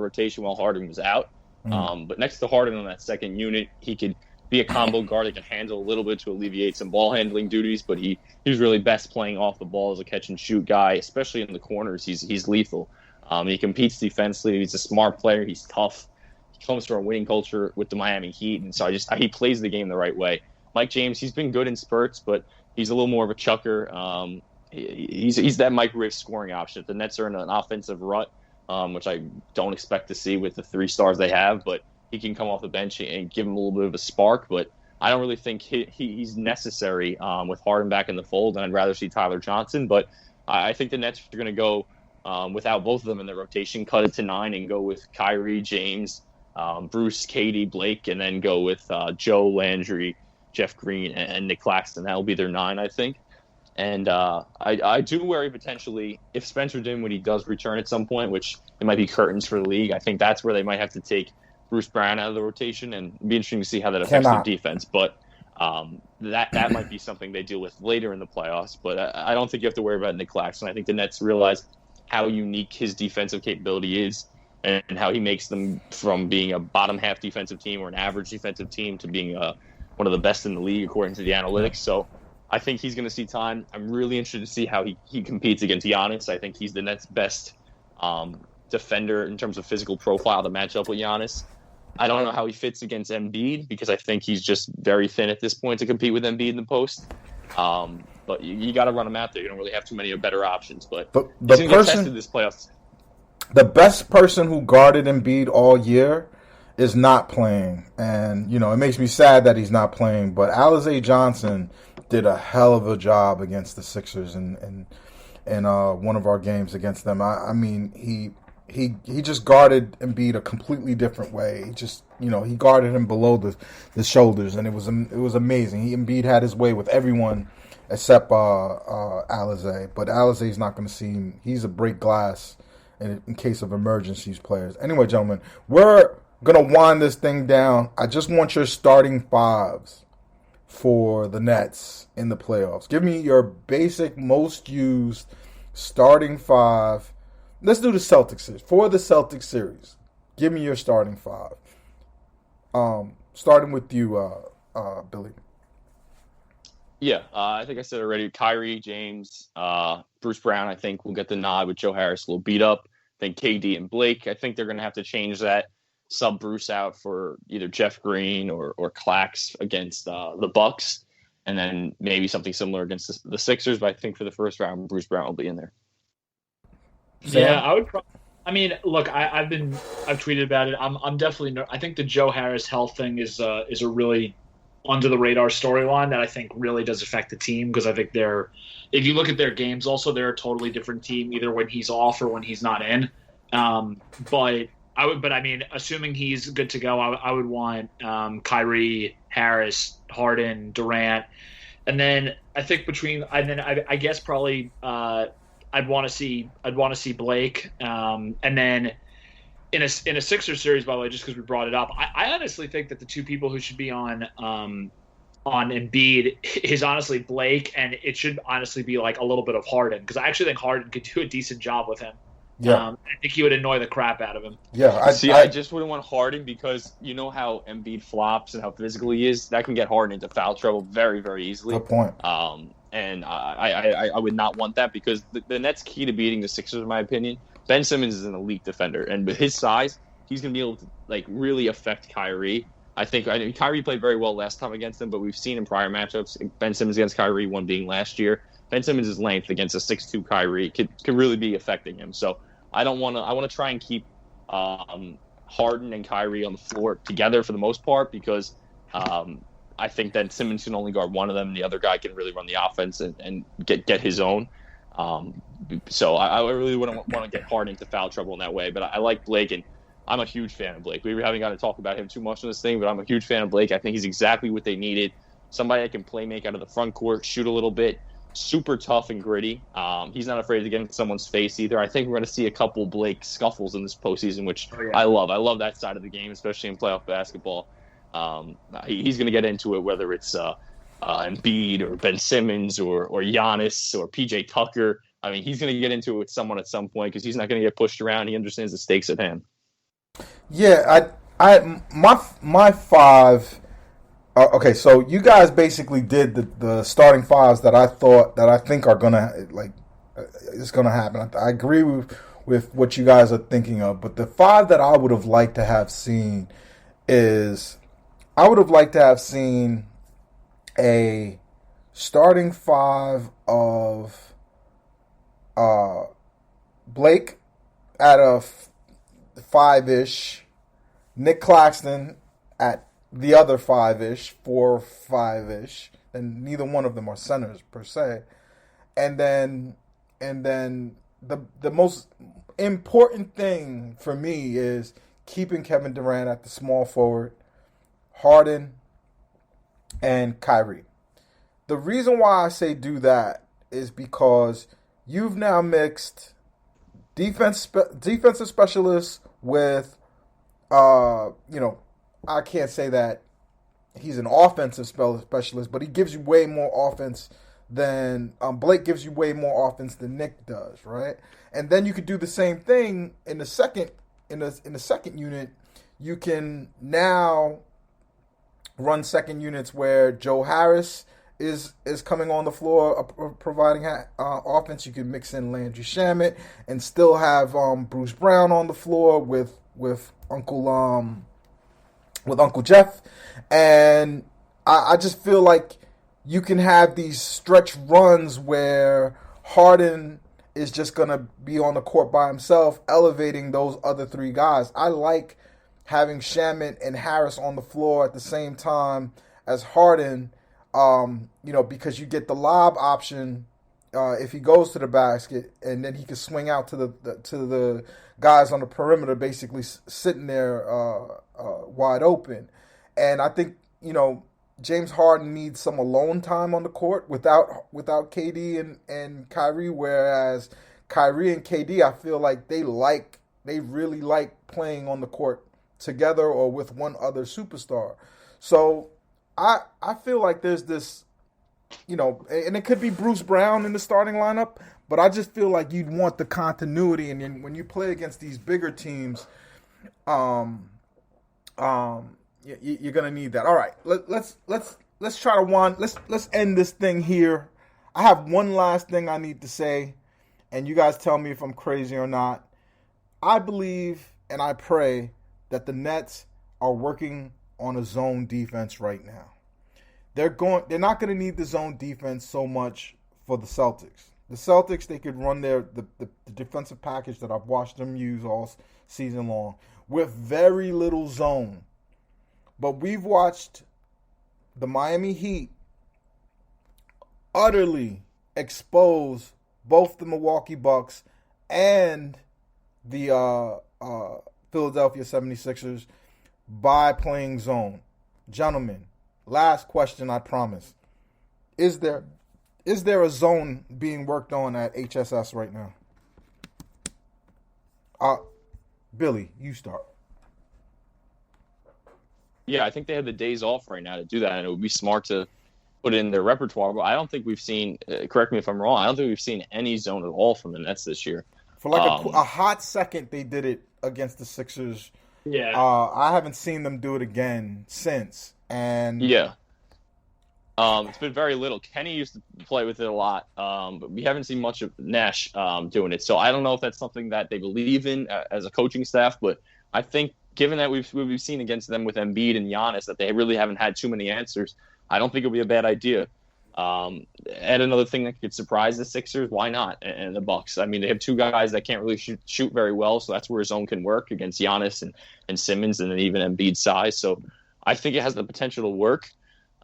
rotation while Harden was out. But next to Harden on that second unit, he could be a combo guard that can handle a little bit to alleviate some ball handling duties, but he's really best playing off the ball as a catch and shoot guy, especially in the corners. He's lethal. He competes defensively. He's a smart player. He's tough. He comes from a winning culture with the Miami Heat, and so he plays the game the right way. Mike James, he's been good in spurts, but he's a little more of a chucker. He's that microwave scoring option. If the Nets are in an offensive rut, which I don't expect to see with the 3 stars they have, but he can come off the bench and give him a little bit of a spark. But I don't really think he's necessary with Harden back in the fold, and I'd rather see Tyler Johnson. But I think the Nets are going to go without both of them in the rotation, cut it to 9 and go with Kyrie, James, Bruce, Katie, Blake, and then go with Joe, Landry, Jeff Green, and Nick Claxton. That'll be their 9, I think. And I do worry potentially if Spencer Dinwiddie does return at some point, which it might be curtains for the league. I think that's where they might have to take Bruce Brown out of the rotation, and it'd be interesting to see how that affects their defense. But that might be something they deal with later in the playoffs. But I don't think you have to worry about Nick Claxton. I think the Nets realize how unique his defensive capability is and how he makes them from being a bottom half defensive team or an average defensive team to being one of the best in the league according to the analytics. So I think he's going to see time. I'm really interested to see how he competes against Giannis. I think he's the Nets' best defender in terms of physical profile to match up with Giannis. I don't know how he fits against Embiid because I think he's just very thin at this point to compete with Embiid in the post. But you got to run him out there. You don't really have too many better options. But he's going to get tested this playoffs. The best person who guarded Embiid all year is not playing. And, it makes me sad that he's not playing. But Alize Johnson did a hell of a job against the Sixers in one of our games against them. I mean, he just guarded Embiid a completely different way. He just, he guarded him below the shoulders, and it was amazing. Embiid had his way with everyone except Alize. But Alize's not going to see him. He's a break glass in case of emergencies players. Anyway, gentlemen, we're going to wind this thing down. I just want your starting 5s for the Nets in the playoffs. Give me your basic, most used starting 5. Let's do the Celtics series. For the Celtics series, give me your starting 5. Starting with you, Billy. Yeah, I think I said already, Kyrie, James, Bruce Brown, I think will get the nod with Joe Harris a little beat up. I think KD and Blake, I think they're going to have to change that. Sub Bruce out for either Jeff Green or Clax against the Bucks, and then maybe something similar against the Sixers. But I think for the first round, Bruce Brown will be in there. Yeah, I would. Look, I've tweeted about it. I'm definitely. I think the Joe Harris health thing is a really under the radar storyline that I think really does affect the team because I think if you look at their games, also they're a totally different team either when he's off or when he's not in. But I mean, assuming he's good to go, I would want Kyrie, Harris, Harden, Durant, and then I think I guess probably I'd want to see Blake, and then in a Sixers series, by the way, just because we brought it up, I honestly think that the two people who should be on Embiid is honestly Blake, and it should honestly be like a little bit of Harden because I actually think Harden could do a decent job with him. Yeah, I think he would annoy the crap out of him. Yeah, I just wouldn't want Harden because you know how Embiid flops and how physical he is. That can get Harden into foul trouble very, very easily. Good point. And I would not want that because the Nets' key to beating the Sixers, in my opinion, Ben Simmons is an elite defender, and with his size, he's going to be able to really affect Kyrie. I think Kyrie played very well last time against him, but we've seen in prior matchups Ben Simmons against Kyrie, one being last year. Ben Simmons' length against a 6'2" Kyrie could really be affecting him. So I want to try and keep Harden and Kyrie on the floor together for the most part because I think that Simmons can only guard one of them, and the other guy can really run the offense and get his own. So I really wouldn't want to get Harden into foul trouble in that way. But I like Blake, and I'm a huge fan of Blake. We haven't got to talk about him too much in this thing, but I'm a huge fan of Blake. I think he's exactly what they needed. Somebody that can play make out of the front court, shoot a little bit, super tough and gritty. He's not afraid to get in someone's face either. I think we're going to see a couple Blake scuffles in this postseason, which I love. I love that side of the game, especially in playoff basketball. He's going to get into it, whether it's Embiid or Ben Simmons or Giannis or PJ Tucker. I mean, he's going to get into it with someone at some point because he's not going to get pushed around. He understands the stakes at hand. Yeah, my five. Okay, so you guys basically did the starting fives that I think are gonna like it's gonna happen. I agree with what you guys are thinking of, but the five that I would have liked to have seen is I would have liked to have seen a starting five of uh, Blake at a five-ish, Nick Claxton at the other five-ish, 4-5-ish, and neither one of them are centers per se. And then the most important thing for me is keeping Kevin Durant at the small forward, Harden, and Kyrie. The reason why I say do that is because you've now mixed defensive specialists with, I can't say that he's an offensive specialist, but he gives you way more offense than Blake gives you way more offense than Nick does, right? And then you could do the same thing in the second unit. You can now run second units where Joe Harris is coming on the floor providing offense. You can mix in Landry Shamet and still have Bruce Brown on the floor with Uncle Jeff, and I just feel like you can have these stretch runs where Harden is just going to be on the court by himself, elevating those other three guys. I like having Shamet and Harris on the floor at the same time as Harden, because you get the lob option if he goes to the basket, and then he can swing out to the guys on the perimeter, basically sitting there wide open. And I think James Harden needs some alone time on the court without KD and Kyrie, whereas Kyrie and KD, I feel like they really like playing on the court together or with one other superstar. So I feel like there's this, and it could be Bruce Brown in the starting lineup, but I just feel like you'd want the continuity, and then when you play against these bigger teams, you're gonna need that. All right, let's try to let's end this thing here. I have one last thing I need to say, and you guys tell me if I'm crazy or not. I believe and I pray that the Nets are working on a zone defense right now. They're not going to need the zone defense so much for the Celtics. The Celtics, they could run the defensive package that I've watched them use all season long with very little zone. But we've watched the Miami Heat utterly expose both the Milwaukee Bucks and the Philadelphia 76ers by playing zone. Gentlemen, last question, I promise. Is there a zone being worked on at HSS right now? Billy, you start. Yeah, I think they have the days off right now to do that, and it would be smart to put it in their repertoire. But I don't think we've seen, correct me if I'm wrong, I don't think we've seen any zone at all from the Nets this year. For like a hot second, they did it against the Sixers. Yeah. I haven't seen them do it again since. And yeah. It's been very little. Kenny used to play with it a lot, but we haven't seen much of Nash doing it. So I don't know if that's something that they believe in as a coaching staff, but I think given that we've seen against them with Embiid and Giannis that they really haven't had too many answers, I don't think it would be a bad idea. And another thing that could surprise the Sixers, why not? And the Bucks. I mean, they have two guys that can't really shoot very well, so that's where zone can work against Giannis and Simmons and then even Embiid's size. So I think it has the potential to work.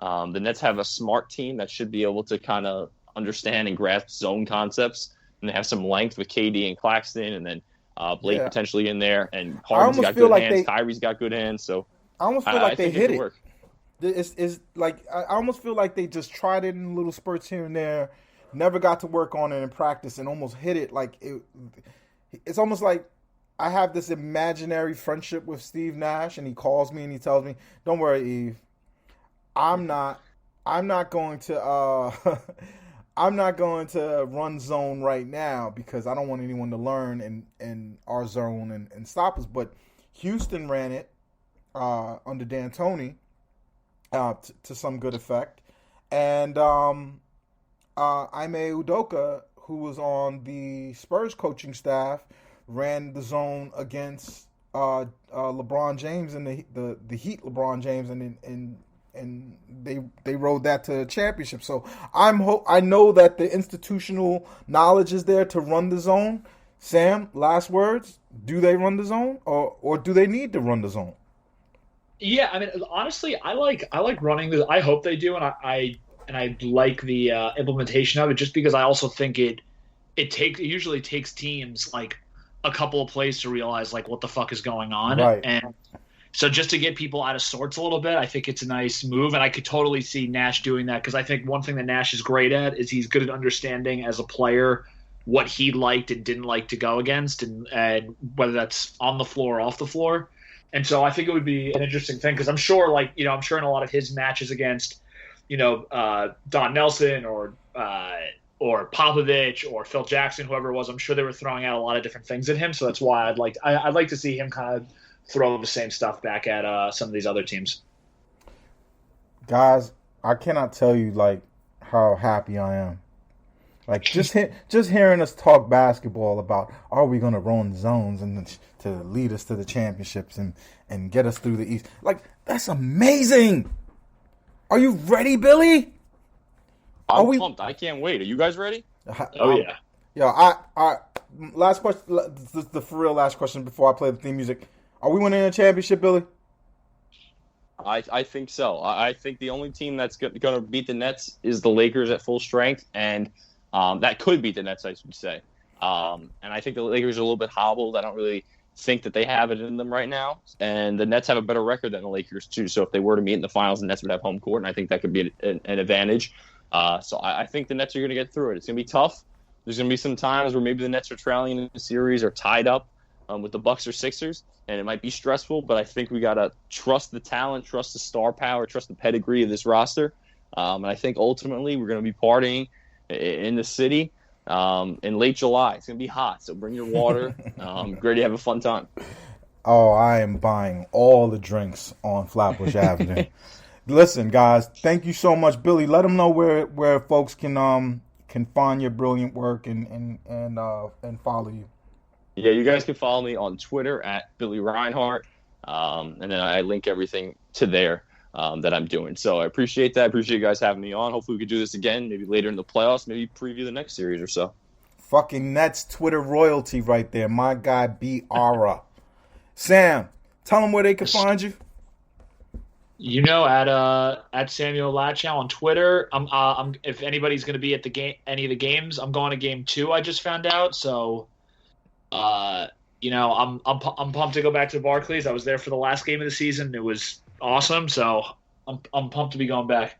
The Nets have a smart team that should be able to kind of understand and grasp zone concepts, and they have some length with KD and Claxton, and then Blake potentially in there, and Harden's got good hands, Kyrie's got good hands, so I almost feel like they hit it. Work. It's like I almost feel like they just tried it in little spurts here and there, never got to work on it in practice, and almost hit it. Like it's almost like I have this imaginary friendship with Steve Nash, and he calls me and he tells me, "Don't worry, Eve, I'm not going to I'm not going to run zone right now because I don't want anyone to learn in our zone and stop us." But Houston ran it under D'Antoni to some good effect. And Ime Udoka, who was on the Spurs coaching staff, ran the zone against LeBron James and the Heat. LeBron James and they rode that to the championship. So I know that the institutional knowledge is there to run the zone. Sam, last words. Do they run the zone, or do they need to run the zone? Yeah, I mean, honestly, I like running the. I hope they do, and I like the implementation of it, just because I also think it usually takes teams like a couple of plays to realize like what the fuck is going on, right. And so just to get people out of sorts a little bit, I think it's a nice move, and I could totally see Nash doing that, because I think one thing that Nash is great at is he's good at understanding as a player what he liked and didn't like to go against, and whether that's on the floor or off the floor. And so I think it would be an interesting thing, because I'm sure, like, I'm sure in a lot of his matches against, Don Nelson or Popovich or Phil Jackson, whoever it was, I'm sure they were throwing out a lot of different things at him. So that's why I'd like to see him kind of throw the same stuff back at some of these other teams. Guys, I cannot tell you like how happy I am. Like just hearing us talk basketball about, are we going to run zones and to lead us to the championships and get us through the East? Like, that's amazing. Are you ready, Billy? I'm pumped. I can't wait. Are you guys ready? Oh yeah. Yeah. I last question. The for real last question before I play the theme music. Are we winning a championship, Billy? I think so. I think the only team that's going to beat the Nets is the Lakers at full strength, and that could beat the Nets, I should say. And I think the Lakers are a little bit hobbled. I don't really think that they have it in them right now. And the Nets have a better record than the Lakers, too. So if they were to meet in the finals, the Nets would have home court, and I think that could be an advantage. So I think the Nets are going to get through it. It's going to be tough. There's going to be some times where maybe the Nets are trailing in the series or tied up with the Bucks or Sixers, and it might be stressful, but I think we got to trust the talent, trust the star power, trust the pedigree of this roster. And I think ultimately we're going to be partying in the city in late July. It's going to be hot, so bring your water. Ready to have a fun time. Oh, I am buying all the drinks on Flatbush Avenue. Listen, guys, thank you so much, Billy. Let them know where folks can find your brilliant work and follow you. Yeah, you guys can follow me on Twitter at Billy Reinhart, and then I link everything to there that I'm doing. So I appreciate that. I appreciate you guys having me on. Hopefully we could do this again, maybe later in the playoffs, maybe preview the next series or so. Fucking Nets Twitter royalty right there. My guy, B. Ara. Sam, tell them where they can find you. At Samuel Latchow on Twitter. I'm if anybody's going to be at any of the games, I'm going to game 2. I just found out, so I'm pumped to go back to Barclays. I was there for the last game of the season. It was awesome, so I'm pumped to be going back.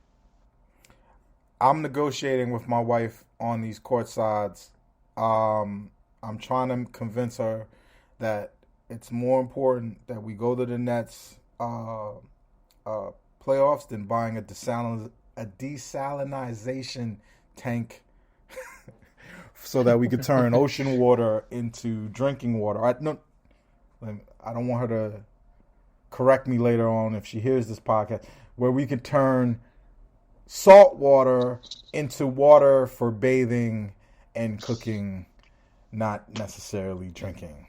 I'm negotiating with my wife on these court sides. I'm trying to convince her that it's more important that we go to the Nets playoffs than buying a desalinization tank so that we could turn ocean water into drinking water. I don't want her to correct me later on if she hears this podcast, where we could turn salt water into water for bathing and cooking, not necessarily drinking.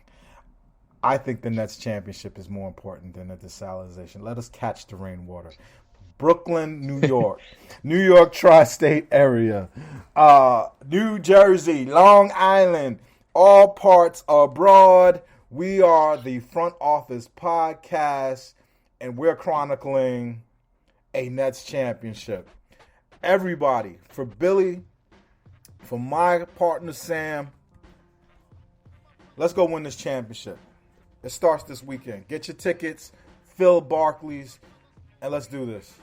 I think the Nets championship is more important than the desalinization. Let us catch the rainwater. Brooklyn, New York, New York tri-state area, New Jersey, Long Island, all parts abroad. We are the Front Office Podcast, and we're chronicling a Nets championship. Everybody, for Billy, for my partner Sam, let's go win this championship. It starts this weekend. Get your tickets, fill Barclays, and let's do this.